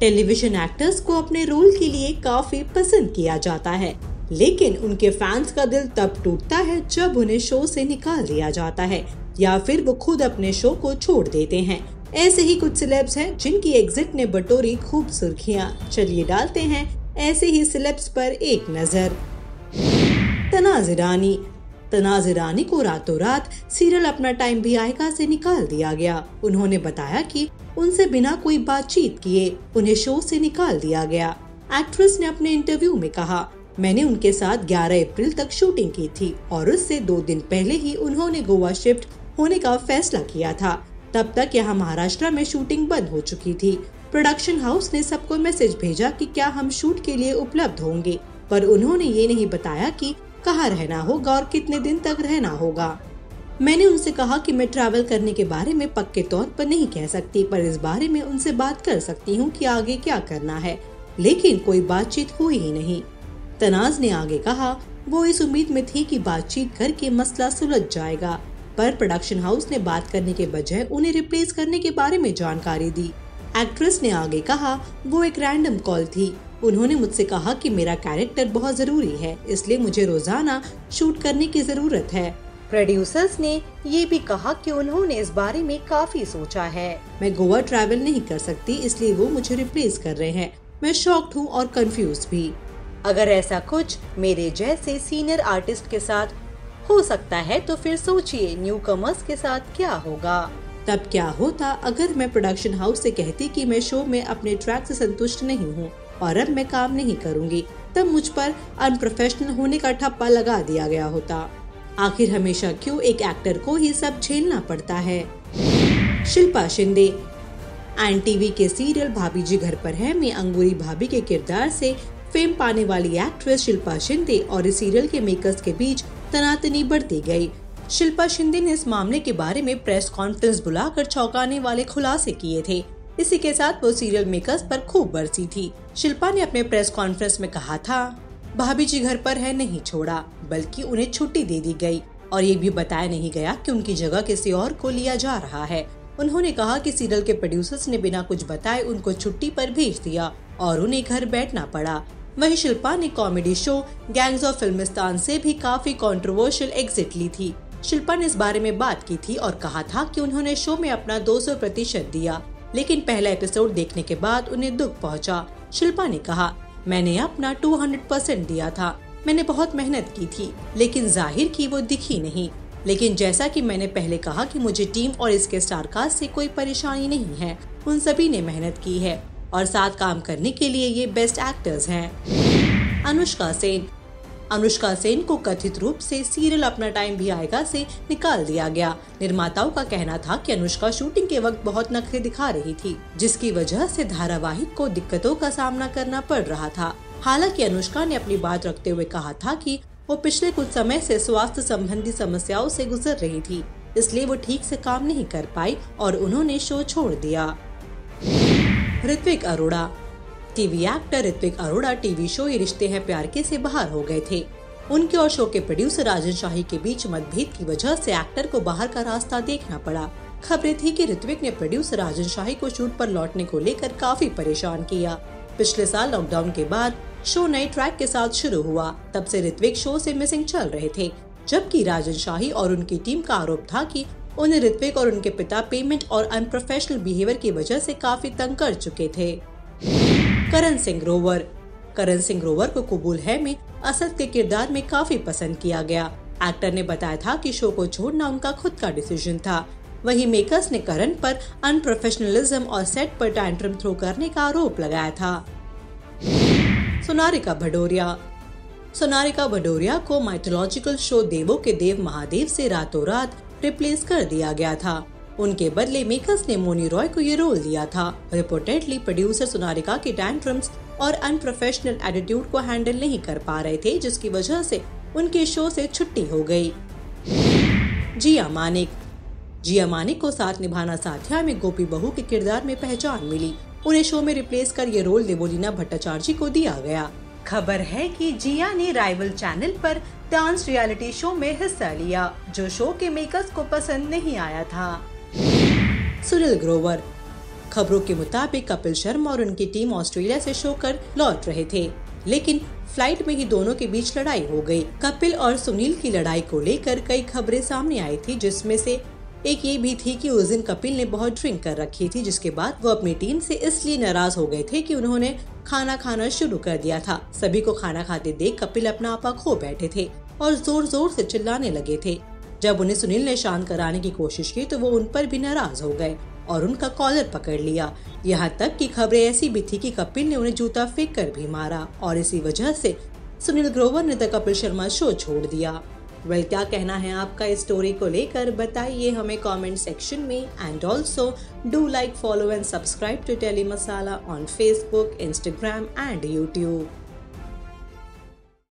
Television actors को अपने role के लिए काफी पसंद किया जाता है, लेकिन उनके फैंस का दिल तब टूटता है जब उन्हें शो से निकाल दिया जाता है या फिर वो खुद अपने शो को छोड़ देते हैं। ऐसे ही कुछ सेलेब्स हैं जिनकी एग्जिट ने बटोरी खूब सुर्खियां। चलिए डालते हैं ऐसे ही सेलेब्स पर एक नजर। तनाज़ ईरानी। तनाज़ ईरानी को रातों रात सीरियल अपना टाइम भी आएगा से निकाल दिया गया। उन्होंने बताया कि उनसे बिना कोई बातचीत किए उन्हें शो से निकाल दिया गया। एक्ट्रेस ने अपने इंटरव्यू में कहा, मैंने उनके साथ 11 अप्रैल तक शूटिंग की थी और उससे 2 दिन पहले ही उन्होंने गोवा शिफ्ट होने का फैसला किया था। तब तक यहाँ महाराष्ट्र में शूटिंग बंद हो चुकी थी। प्रोडक्शन हाउस ने सबको मैसेज भेजा कि क्या हम शूट के लिए उपलब्ध होंगे, पर उन्होंने ये नहीं बताया कि कहाँ रहना होगा और कितने दिन तक रहना होगा। मैंने उनसे कहा कि मैं ट्रैवल करने के बारे में पक्के तौर पर नहीं कह सकती, पर इस बारे में उनसे बात कर सकती हूँ कि आगे क्या करना है, लेकिन कोई बातचीत हुई ही नहीं। तनाज़ ने आगे कहा, वो इस उम्मीद में थी कि बातचीत करके मसला सुलझ जाएगा, पर प्रोडक्शन हाउस ने बात करने के बजाय उन्हें रिप्लेस करने के बारे में जानकारी दी। एक्ट्रेस ने आगे कहा, वो एक रैंडम कॉल थी। उन्होंने मुझसे कहा कि मेरा कैरेक्टर बहुत जरूरी है, इसलिए मुझे रोजाना शूट करने की जरूरत है। प्रोड्यूसर्स ने ये भी कहा कि उन्होंने इस बारे में काफी सोचा है। मैं गोवा ट्रैवल नहीं कर सकती, इसलिए वो मुझे रिप्लेस कर रहे हैं। मैं शॉक्ड हूँ और कंफ्यूज भी। अगर ऐसा कुछ मेरे जैसे सीनियर आर्टिस्ट के साथ हो सकता है तो फिर सोचिए न्यू कमर्स के साथ क्या होगा। तब क्या होता अगर मैं प्रोडक्शन हाउस से कहती कि मैं शो में अपने ट्रैक से संतुष्ट नहीं हूँ और अब मैं काम नहीं करूँगी, तब मुझ पर अनप्रोफेशनल होने का ठप्पा लगा दिया गया होता। आखिर हमेशा क्यों एक एक्टर को ही सब झेलना पड़ता है। शिल्पा शिंदे। एनटीवी के सीरियल भाभी जी घर पर है में अंगूरी भाभी के किरदार से फेम पाने वाली एक्ट्रेस शिल्पा शिंदे और इस सीरियल के मेकर्स के बीच तनातनी बढ़ती गई। शिल्पा शिंदे ने इस मामले के बारे में प्रेस कॉन्फ्रेंस बुलाकर चौंकाने वाले खुलासे किए थे। इसी के साथ वो सीरियल मेकर्स पर खूब बरसी थी। शिल्पा ने अपने प्रेस कॉन्फ्रेंस में कहा था, भाभी जी घर पर है नहीं छोड़ा, बल्कि उन्हें छुट्टी दे दी गई और ये भी बताया नहीं गया कि उनकी जगह किसी और को लिया जा रहा है। उन्होंने कहा कि सीरियल के प्रोड्यूसर्स ने बिना कुछ बताए उनको छुट्टी पर भेज दिया और उन्हें घर बैठना पड़ा। वहीं शिल्पा ने comedy show gangs of Filmistan से भी काफी कंट्रोवर्शियल एग्जिट ली थी। शिल्पा ने इस बारे में बात की थी और कहा था कि उन्होंने शो में अपना 200% दिया, लेकिन पहला एपिसोड देखने के बाद उन्हें दुख पहुंचा। शिल्पा ने कहा, मैंने अपना 200% दिया था, मैंने बहुत मेहनत की थी, लेकिन जाहिर की वो दिखी नहीं। लेकिन जैसा कि मैंने पहले कहा कि मुझे टीम और इसके स्टारकास्ट से कोई परेशानी नहीं है, उन सभी ने मेहनत की है और साथ काम करने के लिए ये बेस्ट एक्टर्स हैं। अनुष्का सेन। अनुष्का सेन को कथित रूप से सीरियल अपना टाइम भी आएगा से निकाल दिया गया। निर्माताओं का कहना था कि अनुष्का शूटिंग के वक्त बहुत नखरे दिखा रही थी, जिसकी वजह से धारावाहिक को दिक्कतों का सामना करना पड़ रहा था। हालांकि अनुष्का ने अपनी बात रखते हुए कहा था कि वो पिछले कुछ समय से स्वास्थ्य संबंधी समस्याओं से गुजर रही थी, इसलिए वो ठीक से काम नहीं कर पाई और उन्होंने शो छोड़ दिया। Ritvik Arora. TV actor Ritvik Arora TV show Yeh Rishte हैं प्यार के से बाहर हो गए थे। उनके और शो के प्रोड्यूसर राजन शाही के बीच मतभेद की वजह से एक्टर को बाहर का रास्ता देखना पड़ा। खबरें थी कि ऋत्विक ने प्रोड्यूसर राजन शाही को शूट पर लौटने को लेकर काफी परेशान किया। पिछले साल लॉकडाउन के बाद शो नए ट्रैक के साथ शुरू हुआ, तब से ऋत्विक शो से मिसिंग चल रहे थे, जबकि राजन शाही और उनकी टीम का आरोप था कि उन्हें ऋत्विक और उनके पिता पेमेंट और अनप्रोफेशनल बिहेवियर की वजह से काफी तंग कर चुके थे। करण सिंह ग्रोवर। करण सिंह ग्रोवर को कबूल है में असद के किरदार में काफी पसंद किया गया। एक्टर ने बताया था कि शो को छोड़ना उनका खुद का डिसीजन था। वहीं मेकर्स ने करण पर अनप्रोफेशनलिज्म और सेट पर टैंट्रम थ्रो करने का आरोप लगाया था। सोनारिका भदौरिया। सोनारिका भदौरिया को माइथोलॉजिकल शो देवों के देव महादेव से रातों रात रिप्लेस कर दिया गया था। उनके बदले मेकर्स ने मोनी रॉय को ये रोल दिया था। रिपोर्टेडली प्रोड्यूसर सोनारिका के टैंट्रम्स और अनप्रोफेशनल एटीट्यूड को हैंडल नहीं कर पा रहे थे, जिसकी वजह से उनके शो से छुट्टी हो गई। जिया मानिक। जिया मानिक को साथ निभाना साथिया में गोपी बहू के किरदार में पहचान मिली। उन्हें शो में रिप्लेस कर ये रोल देवोलीना भट्टाचार्य को दिया गया। खबर है कि जिया ने राइवल चैनल पर डांस रियलिटी शो में हिस्सा लिया, जो शो के मेकर्स को पसंद नहीं आया था। सुनील ग्रोवर। खबरों के मुताबिक कपिल शर्मा और उनकी टीम ऑस्ट्रेलिया से शो कर लौट रहे थे, लेकिन फ्लाइट में ही दोनों के बीच लड़ाई हो गई। कपिल और सुनील की लड़ाई को लेकर कई खबरें सामने आई थी, जिसमें से एक ये भी थी कि उस दिन कपिल ने बहुत ड्रिंक कर रखी थी, जिसके बाद वो अपनी टीम से इसलिए नाराज हो गए थे कि उन्होंने खाना खाना शुरू कर दिया था। सभी को खाना खाते देख कपिल अपना आपा खो बैठे थे और जोर जोर से चिल्लाने लगे थे। जब उन्हें सुनील ने शांत कराने की कोशिश की तो वो उन पर भी नाराज हो गए और उनका कॉलर पकड़ लिया। यहाँ तक कि खबरें ऐसी भी थी कि कपिल ने उन्हें जूता फेंक कर भी मारा और इसी वजह से सुनील ग्रोवर ने द कपिल शर्मा शो छोड़ दिया। क्या कहना है आपका इस स्टोरी को लेकर, बताइए हमें कमेंट सेक्शन में। And also do like, follow and subscribe to Tele Masala on Facebook, Instagram and YouTube।